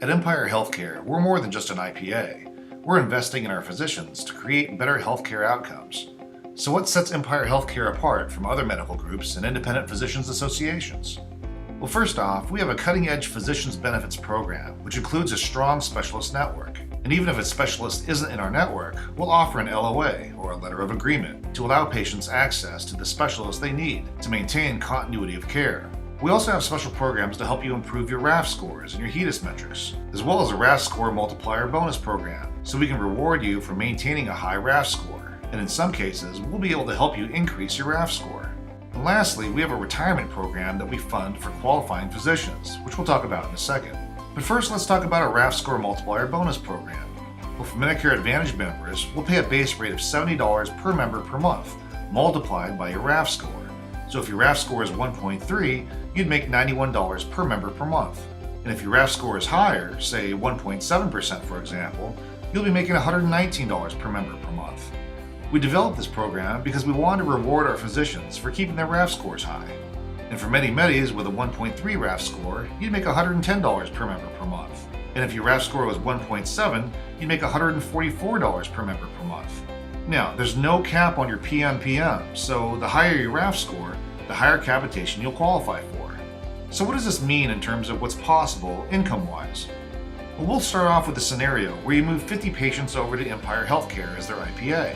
At Empire Healthcare, we're more than just an IPA. We're investing in our physicians to create better healthcare outcomes. So what sets Empire Healthcare apart from other medical groups and independent physicians associations? Well, first off, we have a cutting-edge physicians benefits program, which includes a strong specialist network. And even if a specialist isn't in our network, we'll offer an LOA, or a letter of agreement, to allow patients access to the specialist they need to maintain continuity of care. We also have special programs to help you improve your RAF scores and your HEDIS metrics, as well as a RAF score multiplier bonus program, so we can reward you for maintaining a high RAF score. And in some cases, we'll be able to help you increase your RAF score. And lastly, we have a retirement program that we fund for qualifying physicians, which we'll talk about in a second. But first, let's talk about our RAF score multiplier bonus program. Well, for Medicare Advantage members, we'll pay a base rate of $70 per member per month, multiplied by your RAF score. So if your RAF score is 1.3, you'd make $91 per member per month. And if your RAF score is higher, say 1.7% for example, you'll be making $119 per member per month. We developed this program because we wanted to reward our physicians for keeping their RAF scores high. And for many Medis with a 1.3 RAF score, you'd make $110 per member per month. And if your RAF score was 1.7, you'd make $144 per member per month. Now, there's no cap on your PMPM, so the higher your RAF score, the higher capitation you'll qualify for. So what does this mean in terms of what's possible income-wise? Well, we'll start off with a scenario where you move 50 patients over to Empire Healthcare as their IPA.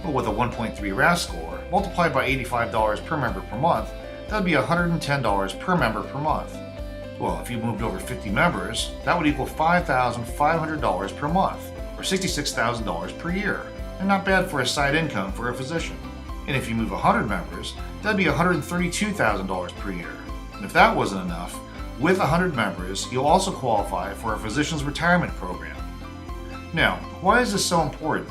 Well, with a 1.3 RAF score, multiplied by $85 per member per month, that'd be $110 per member per month. Well, if you moved over 50 members, that would equal $5,500 per month, or $66,000 per year. And not bad for a side income for a physician. And if you move 100 members, that'd be $132,000 per year. And if that wasn't enough, with 100 members, you'll also qualify for a physician's retirement program. Now, why is this so important?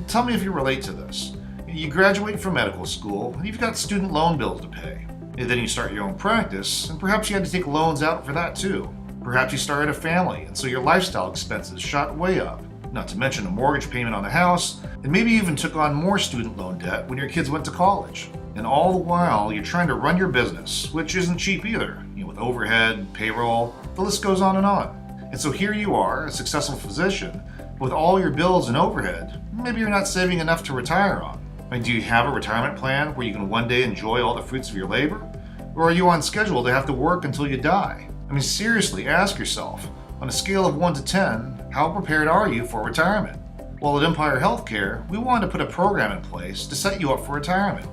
Tell me if you relate to this. You graduate from medical school, and you've got student loan bills to pay. And then you start your own practice, and perhaps you had to take loans out for that too. Perhaps you started a family, and so your lifestyle expenses shot way up, not to mention a mortgage payment on the house, and maybe even took on more student loan debt when your kids went to college. And all the while, you're trying to run your business, which isn't cheap either, with overhead, payroll, the list goes on. And so here you are, a successful physician, with all your bills and overhead, maybe you're not saving enough to retire on. Do you have a retirement plan where you can one day enjoy all the fruits of your labor? Or are you on schedule to have to work until you die? Seriously, ask yourself, on a scale of 1 to 10, how prepared are you for retirement? Well, at Empire Healthcare, we wanted to put a program in place to set you up for retirement.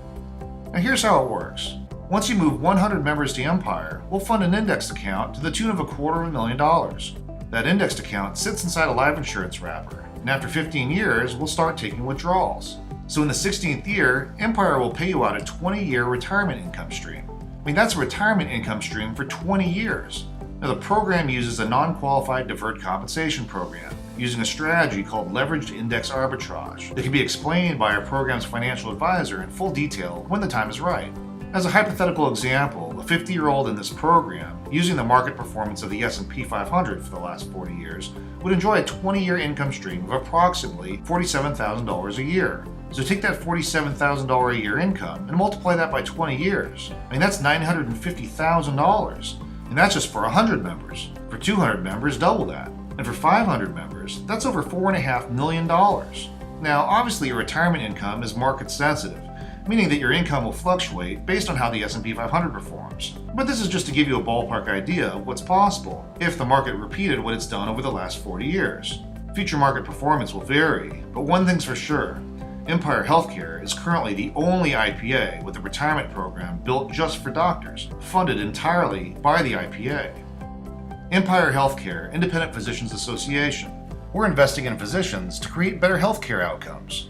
Now here's how it works. Once you move 100 members to Empire, we'll fund an indexed account to the tune of $250,000. That indexed account sits inside a life insurance wrapper, and after 15 years, we'll start taking withdrawals. So in the 16th year, Empire will pay you out a 20-year retirement income stream. That's a retirement income stream for 20 years. Now, the program uses a non-qualified deferred compensation program using a strategy called leveraged index arbitrage that can be explained by our program's financial advisor in full detail when the time is right. As a hypothetical example, a 50-year-old in this program, using the market performance of the S&P 500 for the last 40 years, would enjoy a 20-year income stream of approximately $47,000 a year. So take that $47,000 a year income and multiply that by 20 years. That's $950,000. And that's just for 100 members. For 200 members, double that. And for 500 members, that's over $4.5 million. Now, obviously your retirement income is market sensitive, meaning that your income will fluctuate based on how the S&P 500 performs. But this is just to give you a ballpark idea of what's possible if the market repeated what it's done over the last 40 years. Future market performance will vary, but one thing's for sure. Empire Healthcare is currently the only IPA with a retirement program built just for doctors, funded entirely by the IPA. Empire Healthcare, Independent Physicians Association. We're investing in physicians to create better healthcare outcomes.